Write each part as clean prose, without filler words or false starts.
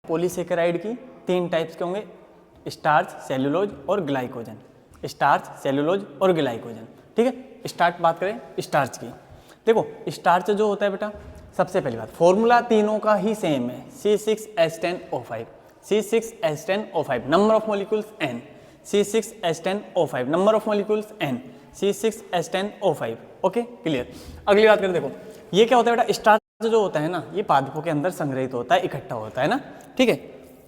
Polysaccharide की 3 types के होंगे, स्टार्च, सेलुलोज और ग्लाइकोजन। स्टार्च, सेलुलोज और ग्लाइकोजन, ठीक है। स्टार्ट बात करें स्टार्च की, देखो स्टार्च जो होता है बेटा, सबसे पहली बात फॉर्मूला तीनों का ही सेम है, C6H10O5, C6H10O5, number of molecules N, C6H10O5, number of molecules N, C6H10O5, okay clear. अगली बात करें, देखो ये क्या होता है बेटा, स्टार्च जो होता है ना, ये पादपों के अंदर संग्रहित होता है, इकट्ठा होता है ना, ठीक है।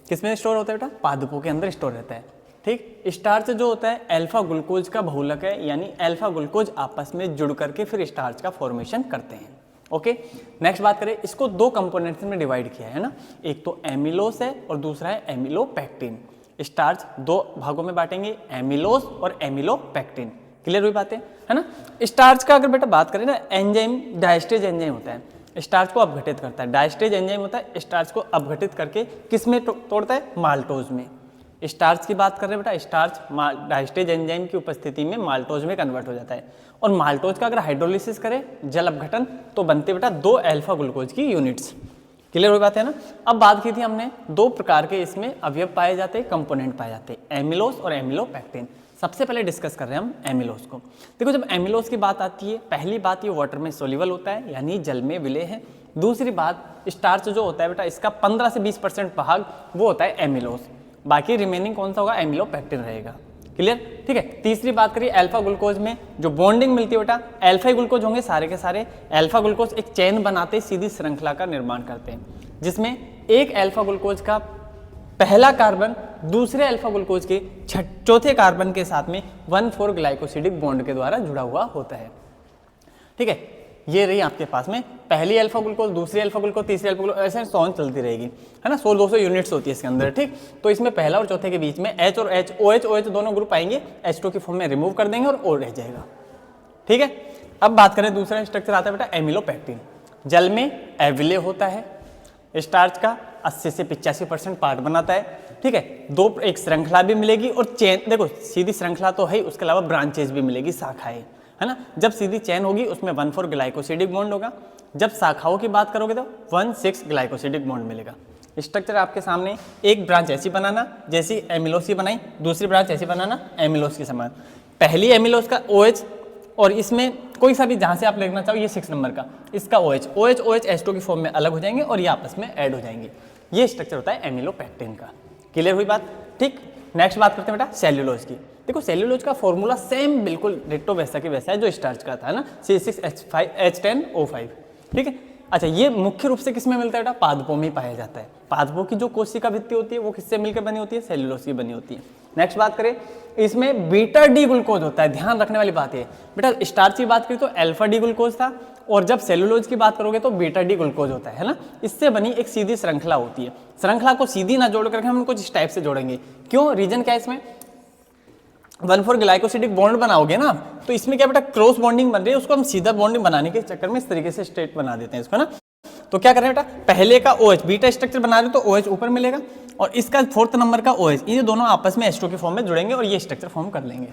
किसमें स्टोर होता है बेटा, पादपों के अंदर स्टोर रहता है, ठीक। स्टार्च जो होता है अल्फा ग्लूकोज का बहुलक है, यानी अल्फा ग्लूकोज आपस में जुड़ करके फिर स्टार्च का फॉर्मेशन करते हैं, ओके। नेक्स्ट बात करें, इसको 2 कंपोनेंट्स में डिवाइड किया है ना, एक तो एमिलोस है और दूसरा है एमिलोपेक्टिन। स्टार्च 2 भागों में बांटेंगे, एमिलोस और एमिलोपेक्टिन, क्लियर हुई बातें, है ना। स्टार्च का अगर बेटा बात करें ना, एंजाइम डायस्टेज एंजाइम होता है, स्टार्च को अपघटित करता है, डायस्टेज एंजाइम होता है, स्टार्च को अपघटित करके किस में तोड़ता है, माल्टोज में। स्टार्च की बात कर रहे हैं बेटा, स्टार्च डायस्टेज एंजाइम की उपस्थिति में माल्टोज में कन्वर्ट हो जाता है, और माल्टोज का अगर हाइड्रोलिसिस करें, जल अपघटन, तो बनते बेटा 2 अल्फा ग्लूकोज की यूनिट्स, क्लियर हुई बात है ना। अब बात की थी हमने 2 प्रकार के इसमें अवयव पाए जाते हैं, कंपोनेंट पाए जाते हैं, एमिलोस और एमिलोपेक्टिन। सबसे पहले डिस्कस कर रहे हैं हम एमिलोस को। देखो जब एमिलोस की बात आती है, पहली बात ये वाटर में सोल्यूबल होता है, यानी जल में विलेय है। दूसरी बात, स्टार्च जो होता है बेटा, इसका 15 से 20% भाग वो होता है एमिलोस, बाकी रिमेनिंग कौन सा होगा, एमिलोपेक्टिन रहेगा, क्लियर, ठीक है। तीसरी बात करिए अल्फा ग्लूकोज में जो बॉन्डिंग मिलती है बेटा, अल्फा ग्लूकोज होंगे सारे के सारे, अल्फा ग्लूकोज एक चेन बनाते सीधी श्रृंखला का निर्माण करते हैं, जिसमें एक अल्फा ग्लूकोज का पहला कार्बन दूसरे अल्फा ग्लूकोज के चौथे कार्बन के साथ में 1,4 ग्लाइकोसिडिक बॉन्ड के द्वारा जुड़ा हुआ होता है, ठीक है। ये रही आपके पास में पहली अल्फा ग्लूकोज, दूसरी अल्फा ग्लूकोज, तीसरी अल्फा ग्लूकोज, ऐसे सॉन चलती रहेगी, है ना। 100-200 यूनिट्स होती है इसके अंदर, ठीक। तो इसमें पहला और चौथे के बीच में H और H, OH दोनों ग्रुप आएंगे, H2 की फॉर्म में रिमूव कर देंगे और O रह जाएगा, ठीक है। अब बात करें दूसरा स्ट्रक्चर आता है बेटा एमिलोपेक्टिन, जल में अविलेय होता है, स्टार्च का 80 से 85% पार्ट बनाता है, ठीक है। एक श्रृंखला भी मिलेगी और चेन, देखो सीधी श्रृंखला तो है, उसके अलावा ब्रांचेस भी मिलेगी, शाखाएं, है ना। जब सीधी चेन होगी उसमें 1,4 ग्लाइकोसिडिक बॉन्ड होगा, जब शाखाओं की बात करोगे तो 1,6 ग्लाइकोसिडिक बॉन्ड मिलेगा। स्ट्रक्चर आपके सामने, एक ब्रांच ऐसी बनाना जैसी एमिलोस की बनाई, दूसरी ब्रांच ऐसी बनाना एमिलोस के समान। पहली एमिलोस का OH, और इसमें कोई सा भी जहाँ से आप लिखना चाहो, ये 6 नंबर का, इसका OH H2 की फॉर्म में अलग हो जाएंगे और ये आपस में ऐड हो जाएंगे। ये स्ट्रक्चर होता है एमिलोपेक्टिन का, क्लियर हुई बात, ठीक। नेक्स्ट बात करते हैं बेटा सेल्यूलोज की। देखो सेल्यूलोज का फॉर्मूला सेम बिल्कुल डिट्टो वैसा की वैसा है जो स्टार्च का था ना, C6H10O5, ठीक है। अच्छा, ये मुख्य रूप से किसमें मिलता है बेटा, पादपों में पाया जाता है। पादपों की जो कोशिका भित्ति होती है वो किससे मिलकर बनी होती है, सेल्यूलोज की बनी होती है। नेक्स्ट बात करें, इसमें बीटा डी ग्लूकोज होता है, ध्यान रखने वाली बात है बेटा। स्टार्च की बात करें तो अल्फा डी ग्लूकोज था, और जब सेल्यूलोज की बात करोगे तो बीटा डी ग्लूकोज होता है ना। इससे बनी एक सीधी श्रृंखला होती है। श्रृंखला को सीधी ना जोड़ करके हम कुछ इस टाइप से जोड़ेंगे, क्यों, रीजन क्या है इसमें, 1,4 ग्लाइकोसिडिक बॉन्ड बनाओगे ना, तो इसमें क्या बेटा क्रॉस बॉन्डिंग बन रही है, उसको हम सीधा बॉन्डिंग बनाने के चक्कर में इस तरीके से स्ट्रेट बना देते हैं इसको ना। तो क्या कर रहे हैं बेटा, पहले का OH बीटा स्ट्रक्चर बना रहे तो OH ऊपर मिलेगा, और इसका 4th नंबर का OH, ये दोनों आपस में H2 के फॉर्म में जुड़ेंगे और ये स्ट्रक्चर फॉर्म कर लेंगे,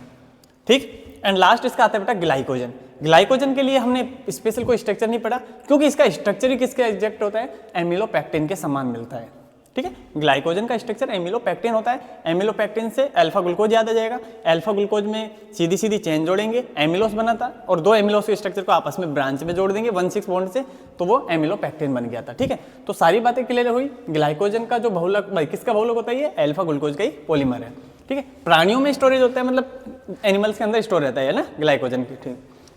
ठीक। एंड लास्ट इसका आता है बेटा ग्लाइकोजन। ग्लाइकोजन के लिए हमने स्पेशल कोई स्ट्रक्चर नहीं पढ़ा, क्योंकि इसका स्ट्रक्चर ही किसके एग्जैक्ट होता है, एमिलोपेक्टिन के समान मिलता है, ठीक है। ग्लाइकोजन का स्ट्रक्चर एमिलोपेक्टिन होता है। एमिलोपेक्टिन से अल्फा ग्लूकोज याद आ जाएगा, अल्फा ग्लूकोज में सीधी सीधी चेन जोड़ेंगे, एमिलोस बनाता, और 2 एमिलोस के स्ट्रक्चर को आपस में ब्रांच में जोड़ देंगे 1,6 बॉन्ड से, तो वो एमिलोपेक्टिन बन गया था, ठीक है। तो सारी बातें क्लियर हुई। ग्लाइकोजन का जो बहुलक, भाई किसका बहुलक होता है, ये अल्फा ग्लूकोज का ही पॉलीमर है, ठीक है। प्राणियों में स्टोरेज होता है, मतलब एनिमल्स के अंदर स्टोर रहता है ना ग्लाइकोजन की,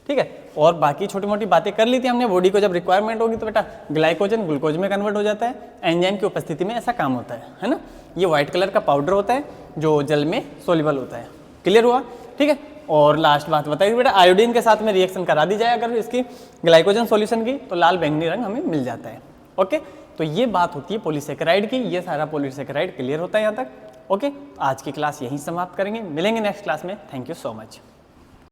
ठीक है। और बाकी छोटी मोटी बातें कर ली थी हमने। बॉडी को जब रिक्वायरमेंट होगी तो बेटा ग्लाइकोजन ग्लूकोज में कन्वर्ट हो जाता है, एंजाइम की उपस्थिति में ऐसा काम होता है ना। ये व्हाइट कलर का पाउडर होता है जो जल में सोल्यूबल होता है, क्लियर हुआ, ठीक है। और लास्ट बात बताइए बेटा, आयोडीन के साथ में रिएक्शन करा दी जाए अगर इसकी ग्लाइकोजन सॉल्यूशन की, तो लाल बैंगनी रंग हमें मिल जाता है, ओके। तो ये बात होती है पॉलीसेकेराइड की, ये सारा पॉलीसेकेराइड क्लियर होता है यहाँ तक, ओके। आज की क्लास यहीं समाप्त करेंगे, मिलेंगे नेक्स्ट क्लास में। Thank you so much.